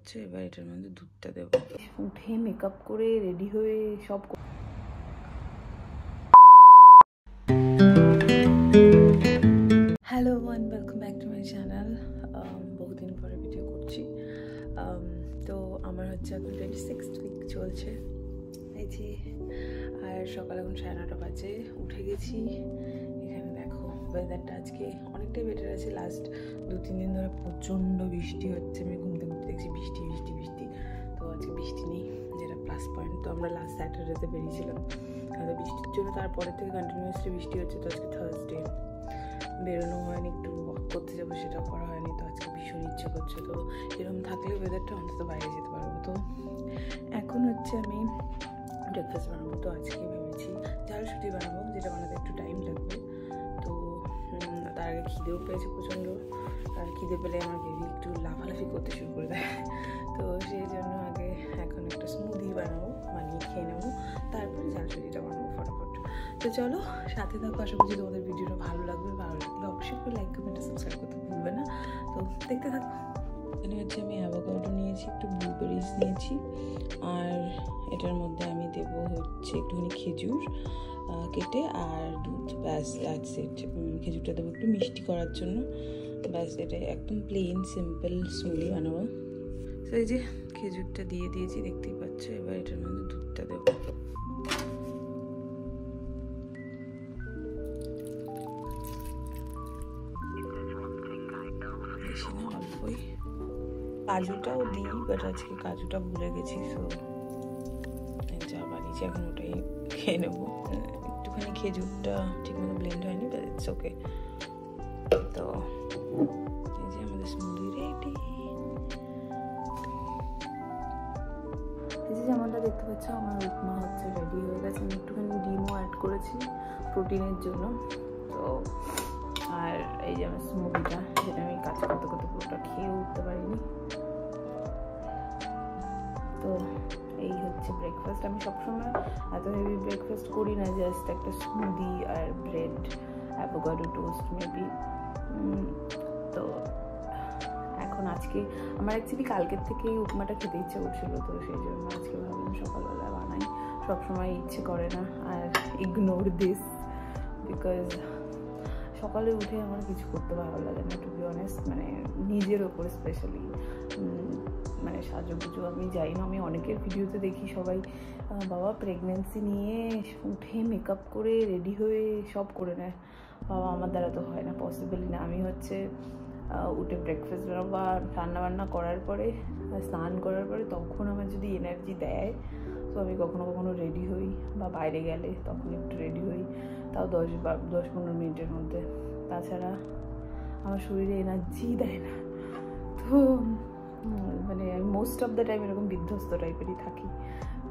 পাচ্ছ। এবার এটার মধ্যে দুধটা দেবো। উঠে মেকআপ করে রেডি হয়ে সব hello one, welcome back to my channel. বহুদিন পরে ভিডিও করছি। তো আমার হচ্ছে এখন 26th উইক চলছে এই যে, আর সকাল এখন 9:30 বাজে। উঠে গেছি। এখানে দেখো ওয়েদারটা আজকে অনেকটাই বেটার আছে। লাস্ট 2-3 দিন ধরে প্রচণ্ড বৃষ্টি হচ্ছে। আমি ঘুম থেকে দেখছি বৃষ্টি বৃষ্টি বৃষ্টি, তো আজকে বৃষ্টি নেই, যেটা প্লাস পয়েন্ট। তো আমরা লাস্ট স্যাটারডেতে বেরিয়েছিলাম, তো বৃষ্টির জন্য তারপরের থেকে কন্টিনিউয়াসলি বৃষ্টি হচ্ছে। তো আজকে থার্সডে, বেরোনো হয়নি, একটু ওয়াক করতে যাবো সেটাও করা হয়নি। তো আজকে ভীষণ ইচ্ছে করছে। তো এরকম থাকলে ওয়েদারটা অন্তত বাইরে যেতে পারবো। তো এখন হচ্ছে আমি ব্রেকফাস্ট বানাবো। তো আজকে ভেবেছি ঝালসুটি বানাবো, যেটা বানাতে একটু টাইম লাগবে। তো তার আগে খিদেও পেয়েছে প্রচণ্ড, আর খিদে পেলে আমার বেবি একটু লাফালাফি করতে শুরু করে দেয়। তো সেই জন্য আগে এখন একটা স্মুদি বানাবো, বানিয়ে খেয়ে নেবো, তারপরে ঝালসুটিটা বানাবো ফটাফট। তো চলো সাথে থাকো। আশা করছি তোমাদের ভিডিওটা ভালো লাগবে। ভালো লাগলে অবশ্যই করে লাইক কমেন্ট সাবস্ক্রাইব করতে ভুলবে না। তো দেখতে থাকো। এখানে হচ্ছে আমি অ্যাভোকাডো নিয়েছি, একটু ব্লুবেরিজ নিয়েছি, আর এটার মধ্যে আমি দেবো হচ্ছে একটুখানি খেজুর কেটে আর দুধ। ব্যাস দ্যাটস ইট। খেজুরটা দেবো একটু মিষ্টি করার জন্য। ব্যাস এটাই, একদম প্লেন সিম্পল স্মুদি বানাবো। তো এই যে খেজুরটা দিয়ে দিয়েছি, দেখতেই পাচ্ছ। এবার এটার মধ্যে দুধটা দেবো। বেশি না, অল্পই। কাজুটাও দিই, বাট আজকে কাজুটা ভুলে গেছি। সো যা বানিয়েছি এখন ওটাই খেয়ে নেবো। একটুখানি খেজুরটা ঠিকমতো ব্লেন্ড হয়নি, বাট ইটস ওকে। তো এই যে আমাদের স্মুদি রেডি। এই যে যেমনটা দেখতে পাচ্ছ, আমার উপমা হচ্ছে রেডি হয়ে গেছে। আমি একটুখানি ডিমও অ্যাড করেছি প্রোটিনের জন্য। তো আর এই যে আমার স্মুদিটা, যেটা আমি কাজ করতে করতে পুরোটা খেয়ে উঠতে পারিনি। তো এই হচ্ছে ব্রেকফাস্ট। আমি সবসময় এত হেভি ব্রেকফাস্ট করি না, জাস্ট একটা স্মুদি আর ব্রেড, অ্যাভোকাডো টোস্ট মেবি। তো এখন আজকে আমার অ্যাকচুয়ালি কালকের থেকেই উপমাটা খেতে ইচ্ছে করছিল। তো সেই জন্য আজকে ভাবলাম সকালবেলা বানাই। সবসময় ইচ্ছে করে না। আর ইগনোর দিস, বিকজ সকালে উঠে আমার কিছু করতে ভালো লাগে না, টু বি অনেস্ট। মানে নিজের ওপর স্পেশালি, মানে সাজুগুজু আমি যাই না। আমি অনেকের ভিডিওতে দেখি সবাই বাবা প্রেগনেন্সি নিয়ে উঠে মেকআপ করে রেডি হয়ে সব করে নেয়। বাবা আমার দ্বারা তো হয় না, পসিবলই না। আমি হচ্ছে উঠে ব্রেকফাস্ট বানাবো বা রান্নাবান্না করার পরে, স্নান করার পরে, তখন আমার যদি এনার্জি দেয় তো আমি কখনো কখনো রেডি হই, বা বাইরে গেলে তখন একটু রেডি হই, তাও 10-15 মিনিটের মধ্যে। তাছাড়া আমার শরীরে এনার্জি দেয় না। তো মানে আমি মোস্ট অফ দ্য টাইম এরকম বিধ্বস্ত টাইপেরই থাকি,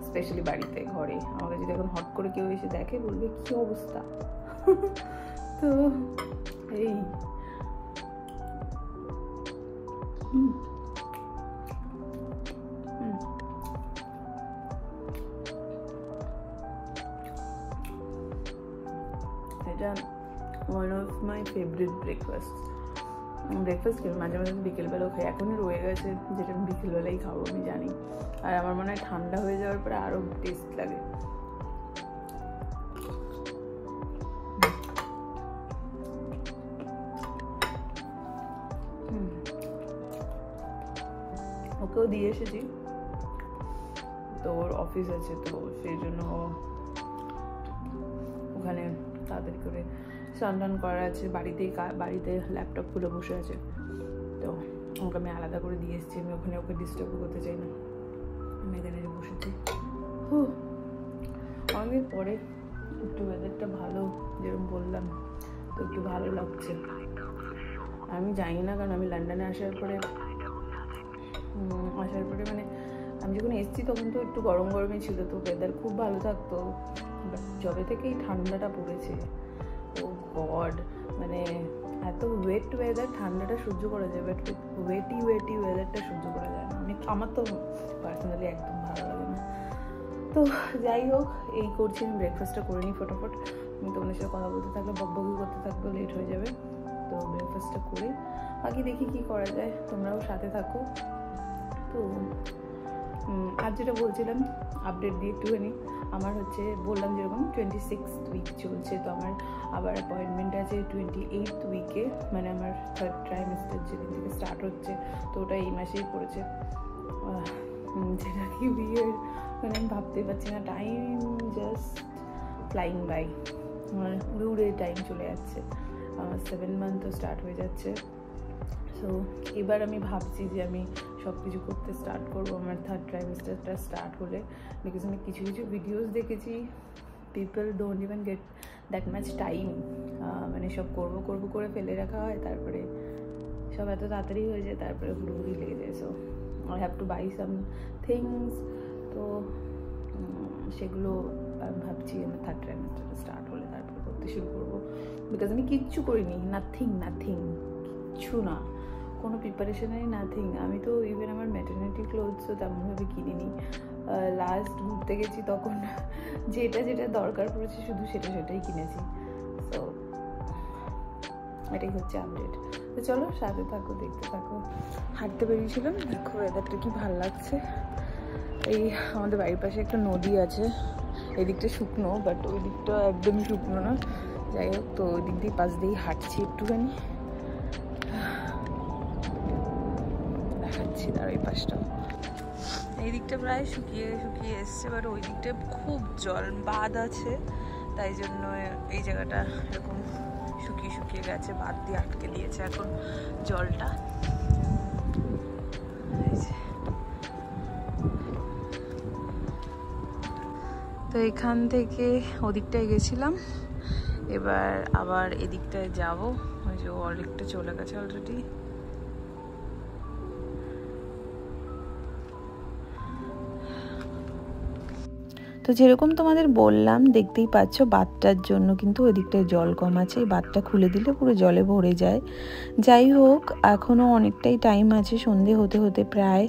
স্পেশালি বাড়িতে। ঘরে আমাকে যদি এখন হট করে কেউ এসে দেখে, বলবে কী অবস্থা। তো এই এটা one of my favourite breakfast মাঝে মাঝে বিকেলবেলাও খাই। এখনই রয়ে গেছে, যেটা আমি বিকেলবেলাই খাবো আমি জানি। আর আমার মনে হয় ঠান্ডা হয়ে যাওয়ার পরে আরও টেস্ট লাগে। ওকেও দিয়ে এসেছি, তো ওর অফিস আছে, তো সেই জন্য ওখানে তাড়াতাড়ি করে স্নান করা আছে। বাড়িতে ল্যাপটপ খুলে বসে আছে, তো ওকে আমি আলাদা করে দিয়ে এসেছি। আমি ওখানে ওকে ডিস্টার্ব করতে চাই না। আমি এখানে বসেছি। অনেকদিন পরে একটু ওয়েদারটা ভালো, যেরকম বললাম, তো একটু ভালো লাগছে। আমি জানি না, কারণ আমি লন্ডনে আসার পরে মানে আমি যখন এসেছি তখন তো একটু গরমই ছিল, তো ওয়েদার খুব ভালো থাকতো। বাট যবে থেকেই ঠান্ডাটা পড়েছে, ও গড, মানে এত ওয়েট ওয়েদার, ঠান্ডাটা সহ্য করা যায়, বাট ওয়েটি ওয়েদারটা সহ্য করা যায় না। আমার তো পার্সোনালি একদম ভালো লাগে না। তো যাই হোক, এই করছি। আমি ব্রেকফাস্টটা করে নিই ফটাফট। আমি তোমাদের সাথে কথা বলতে থাকলে, বকবকি করতে থাকলে লেট হয়ে যাবে। তো ব্রেকফাস্টটা করে বাকি দেখি কি করা যায়। তোমরাও সাথে থাকো। তো আজ যেটা বলছিলাম আপডেট দিয়ে একটুখানি, আমার হচ্ছে বললাম যেরকম 26th উইক চলছে, তো আমার আবার অ্যাপয়েন্টমেন্ট আছে 28th উইকে, মানে আমার 3rd ট্রাইমেস্টার যেদিন থেকে স্টার্ট হচ্ছে, তো ওটা এই মাসেই পড়েছে। যেটা কি বিয়ের মানে আমি ভাবতেই পারছি না, টাইম জাস্ট ফ্লাইং বাই, মানে উড়ে উড়ে টাইম চলে যাচ্ছে। আমার 7 মান্থও স্টার্ট হয়ে যাচ্ছে। সো এবার আমি ভাবছি যে আমি সব কিছু করতে স্টার্ট করবো আমার 3rd ট্রাইমেস্টারটা স্টার্ট হলে, বিকজ আমি কিছু কিছু ভিডিওস দেখেছি, people don't even get that much time, মানে সব করবো করবো করে ফেলে রাখা হয়, তারপরে সব এত তাড়াতাড়ি হয়ে যায়, তারপরে হুড়ুহুড়ি লেগে যায়। So I have to buy some things, তো সেগুলো আমি ভাবছি আমার 3rd ট্রাইমেস্টারটা স্টার্ট হলে তারপরে করতে শুরু করবো, বিকজ আমি কিচ্ছু করিনি, নাথিং কিচ্ছু না, কোনো প্রিপারেশনাই নাথিং। আমি তো ইভেন আমার ম্যাটারনিটি ক্লোথসও তেমনভাবে কিনিনি। লাস্ট ঘুরতে গেছি তখন যেটা যেটা দরকার পড়েছে শুধু সেটাই কিনেছি। তো এটাই হচ্ছে আপডেট। তো চলো সাথে থাকো, দেখতে থাকো। হাঁটতে বেরিয়েছিলাম, দেখো ওয়েদারটা কি ভালো লাগছে। এই আমাদের বাড়ির পাশে একটা নদী আছে, এই দিকটা শুকনো, বাট ওই দিকটা একদমই শুকনো না। যাই হোক, তো ওই দিক দিয়ে পাশ দিয়েই হাঁটছি একটুখানি, দেখাচ্ছি। আর ওই পাশটাও, এই দিকটা প্রায় শুকিয়ে এসছে, বাট ওই দিকটা খুব জল বাঁধ আছে, তাই জন্য এই জায়গাটা এরকম শুকিয়ে গেছে, বাঁধ দিয়ে আটকে দিয়েছে এখন জলটা। তো এখান থেকে ওদিকটায় গেছিলাম, এবার আবার এদিকটায় যাবো। ওই যে অনেকটা চলে গেছে অলরেডি। তো যেরকম তোমাদের বললাম, দেখতেই পাচ্ছ বাঁধটার জন্য কিন্তু ওই দিকটায় জল কম আছে, এই বাঁধটা খুলে দিলে পুরো জলে ভরে যায়। যাই হোক, এখনও অনেকটাই টাইম আছে, সন্ধে হতে হতে প্রায়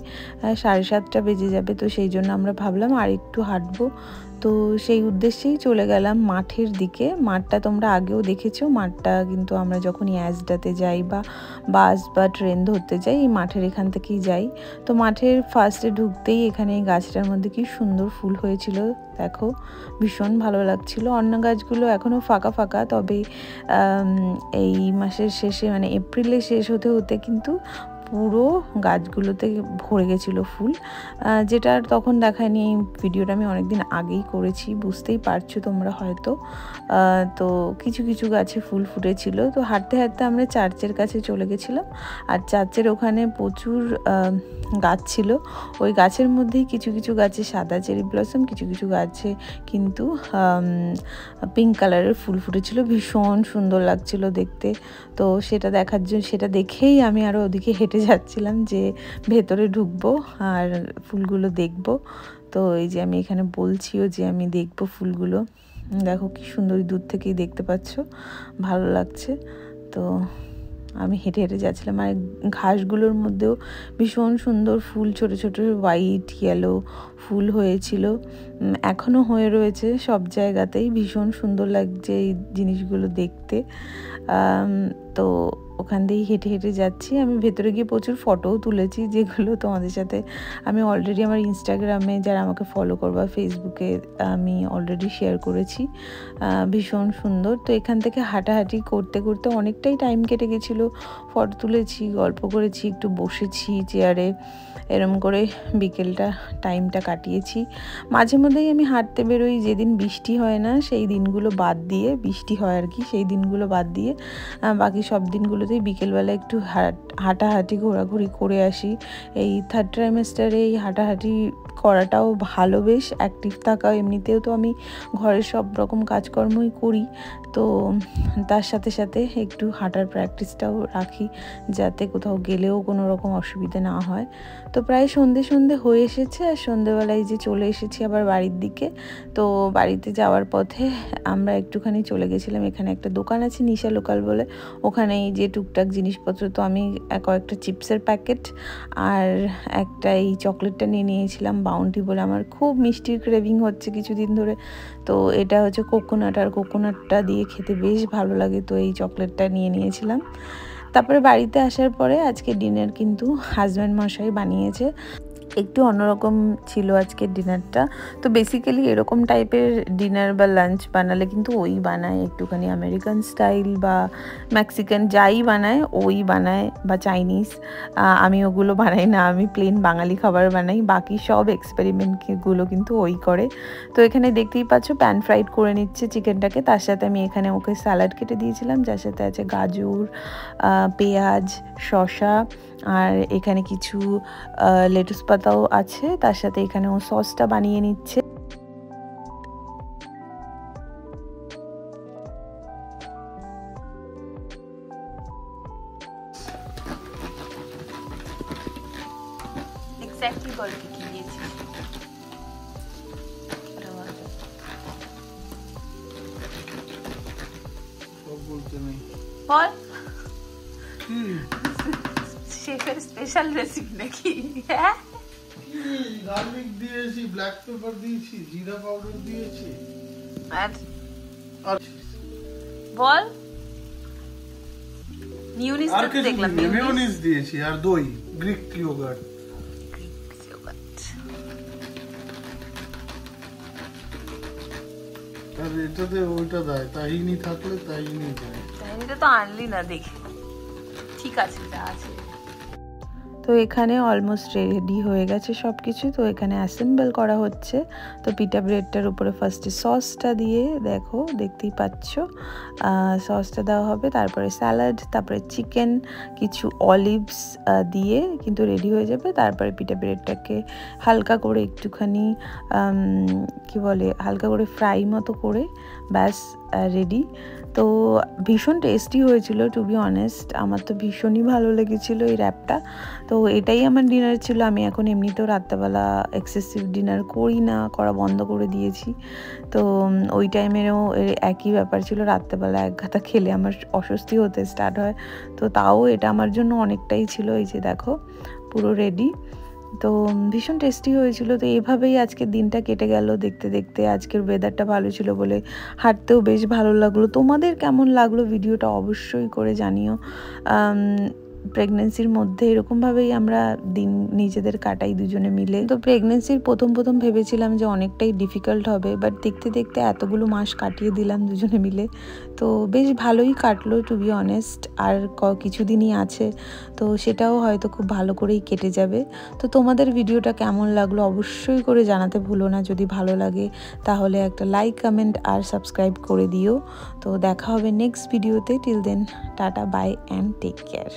7:30 বেজে যাবে। তো সেই জন্য আমরা ভাবলাম আর একটু হাঁটবো, তো সেই উদ্দেশ্যেই চলে গেলাম মাঠের দিকে। মাঠটা তোমরা আগেও দেখেছো, মাঠটা কিন্তু আমরা যখন অ্যাজডাতে যাই বা বাস বা ট্রেন ধরতে যাই, এই মাঠের এখান থেকেই যাই। তো মাঠের ফার্স্টে ঢুকতেই এখানে এই গাছটার মধ্যে কি সুন্দর ফুল হয়েছিল, দেখো ভীষণ ভালো লাগছিল। অন্য গাছগুলো এখনও ফাঁকা, তবে এই মাসের শেষে মানে এপ্রিলের শেষ হতে হতে কিন্তু পুরো গাছগুলোতে ভরে গেছিলো ফুল, যেটা তখন দেখায়নি। এই ভিডিওটা আমি অনেকদিন আগেই করেছি, বুঝতেই পারছো তোমরা হয়তো। তো কিছু গাছে ফুল ফুটেছিল। তো হাঁটতে আমরা চার্চের কাছে চলে গেছিলাম, আর চার্চের ওখানে প্রচুর গাছ ছিল। ওই গাছের মধ্যেই কিছু গাছে সাদা চেরি ব্লসম, কিছু গাছে কিন্তু পিঙ্ক কালারের ফুল ফুটেছিল, ভীষণ সুন্দর লাগছিল দেখতে। তো সেটা দেখার জন্য, সেটা দেখেই আমি আরও ওদিকে হেঁটে যাচ্ছিলাম যে ভেতরে ঢুকবো আর ফুলগুলো দেখব। তো এই যে আমি এখানে বলছিও যে আমি দেখব ফুলগুলো, দেখো কি সুন্দর দূর থেকেই দেখতে পাচ্ছ, ভালো লাগছে। তো আমি হেঁটে যাচ্ছিলাম, আর ঘাসগুলোর মধ্যেও ভীষণ সুন্দর ফুল, ছোট হোয়াইট ইয়েলো ফুল হয়েছিল, এখনও হয়ে রয়েছে সব জায়গাতেই। ভীষণ সুন্দর লাগছে এই জিনিসগুলো দেখতে। তো ওখান দিয়েই হেঁটে যাচ্ছি। আমি ভেতরে গিয়ে প্রচুর ফটোও তুলেছি, যেগুলো তোমাদের সাথে আমি অলরেডি আমার ইনস্টাগ্রামে, যারা আমাকে ফলো করবা, ফেসবুকে আমি অলরেডি শেয়ার করেছি। ভীষণ সুন্দর। তো এখান থেকে হাঁটাহাঁটি করতে অনেকটাই টাইম কেটে গেছিলো। ফটো তুলেছি, গল্প করেছি, একটু বসেছি চেয়ারে, এরম করে বিকেলটা টাইমটা কাটিয়েছি। মাঝে মধ্যেই আমি হাঁটতে বেরোই, যেদিন বৃষ্টি হয় না সেই দিনগুলো বাদ দিয়ে, বৃষ্টি হয় আর কি, সেই দিনগুলো বাদ দিয়ে বাকি সব দিনগুলোতেই বিকেলবেলা একটু হাঁটাহাঁটি ঘোরাঘুরি করে আসি। এই 3rd ট্রাইমেস্টারে এই হাঁটাহাঁটি করাটাও ভালো, বেশ অ্যাক্টিভ থাকা। এমনিতেও তো আমি ঘরের সব রকম কাজকর্মই করি, তো তার সাথে একটু হাঁটার প্র্যাকটিসটাও রাখি, যাতে কোথাও গেলেও কোনো রকম অসুবিধে না হয়। তো প্রায় সন্ধে হয়ে এসেছে, আর সন্ধেবেলায় যে চলে এসেছি আবার বাড়ির দিকে। তো বাড়িতে যাওয়ার পথে আমরা একটুখানি চলে গেছিলাম, এখানে একটা দোকান আছে নিশা লোকাল বলে, ওখানে এই যে টুকটাক জিনিসপত্র। তো আমি কয়েকটা চিপসের প্যাকেট আর একটা এই চকলেটটা নিয়েছিলাম, বাউন্টি বলে। আমার খুব মিষ্টির ক্রেভিং হচ্ছে কিছুদিন ধরে। তো এটা হচ্ছে কোকোনাট, আর কোকোনাটটা দিয়ে খেতে বেশ ভালো লাগে, তো এই চকলেটটা নিয়েছিলাম। তারপরে বাড়িতে আসার পরে আজকে ডিনার কিন্তু হাজব্যান্ড মশাই বানিয়েছে। একটু অন্যরকম ছিল আজকের ডিনারটা। তো বেসিক্যালি এরকম টাইপের ডিনার বা লাঞ্চ বানালে কিন্তু ওই বানায় একটুখানি আমেরিকান স্টাইল বা মেক্সিকান, যাই বানায় ওই বানায়, বা চাইনিজ। আমি ওগুলো বানাই না, আমি প্লেন বাঙালি খাবার বানাই। বাকি সব এক্সপেরিমেন্টগুলো কিন্তু ওই করে। তো এখানে দেখতেই পাচ্ছ প্যান ফ্রাইড করে নিচ্ছে চিকেনটাকে। তার সাথে আমি এখানে ওকে স্যালাড কেটে দিয়েছিলাম, যার সাথে আছে গাজর, পেঁয়াজ, শসা, আর এখানে কিছু লেটুস পাতাও আছে। তার সাথে এখানে ও সসটা বানিয়ে নিচ্ছে। এক্স্যাক্টলি বল কি দিয়েছিস? সব বলতে নেই। বল। কি শেফের স্পেশাল রেসিপি নাকি? হ্যাঁ, গার্লিক দিয়েছি, ব্ল্যাক পেপার দিয়েছি, জিরা পাউডার দিয়েছি। আর বল। মিউনিস আর তো দেখলাম, মিউনিস দিয়েছি আর দই, গ্রিক ইয়োগার্ট। আর এটাতে ওইটা দেয়, তাহিনি থাকলে তাহিনি দেয়। তাহিনিটা তো আনলি না দেখে। ঠিক আছে, যা আছে। তো এখানে অলমোস্ট রেডি হয়ে গেছে সব কিছু। তো এখানে অ্যাসেম্বল করা হচ্ছে। তো পিটা ব্রেডটার উপরে ফার্স্টে সসটা দিয়ে, দেখো দেখতেই পাচ্ছ, সসটা দেওয়া হবে, তারপরে স্যালাড, তারপরে চিকেন, কিছু অলিভস দিয়ে কিন্তু রেডি হয়ে যাবে। তারপরে পিটা ব্রেডটাকে হালকা করে একটুখানি কি বলে, হালকা করে ফ্রাই মতো করে ব্যাস রেডি। তো ভীষণ টেস্টি হয়েছিল, টু বি অনেস্ট। আমার তো ভীষণই ভালো লেগেছিলো এই র্যাপটা। তো এটাই আমার ডিনার ছিল। আমি এখন এমনিতেও রাত্রেবেলা এক্সেসিভ ডিনার করি না, করা বন্ধ করে দিয়েছি। তো ওই টাইমেরও একই ব্যাপার ছিল, রাত্রেবেলা এক গাদা খেলে আমার অস্বস্তি হতে স্টার্ট হয়। তো তাও এটা আমার জন্য অনেকটাই ছিল। এই যে দেখো পুরো রেডি। তো ভীষণ টেস্টি হয়েছিল। তো এইভাবেই আজকের দিনটা কেটে গেল দেখতে দেখতে। আজকের ওয়েদারটা ভালো ছিল বলে হাঁটতেও বেশ ভালো লাগলো। তোমাদের কেমন লাগলো ভিডিওটা অবশ্যই করে জানিও। প্রেগনেন্সির মধ্যে এরকমভাবেই আমরা দিন নিজেদের কাটাই দুজনে মিলে। তো প্রেগনেন্সির প্রথম ভেবেছিলাম যে অনেকটাই ডিফিকাল্ট হবে, বাট দেখতে দেখতে এতগুলো মাস কাটিয়ে দিলাম দুজনে মিলে। তো বেশ ভালোই কাটলো, টু বি অনেস্ট। আর কিছুদিনই আছে, তো সেটাও হয়তো খুব ভালো করেই কেটে যাবে। তো তোমাদের ভিডিওটা কেমন লাগলো অবশ্যই করে জানাতে ভুলো না। যদি ভালো লাগে তাহলে একটা লাইক, কমেন্ট আর সাবস্ক্রাইব করে দিও। তো দেখা হবে নেক্সট ভিডিওতে। Till then tata, bye and take care.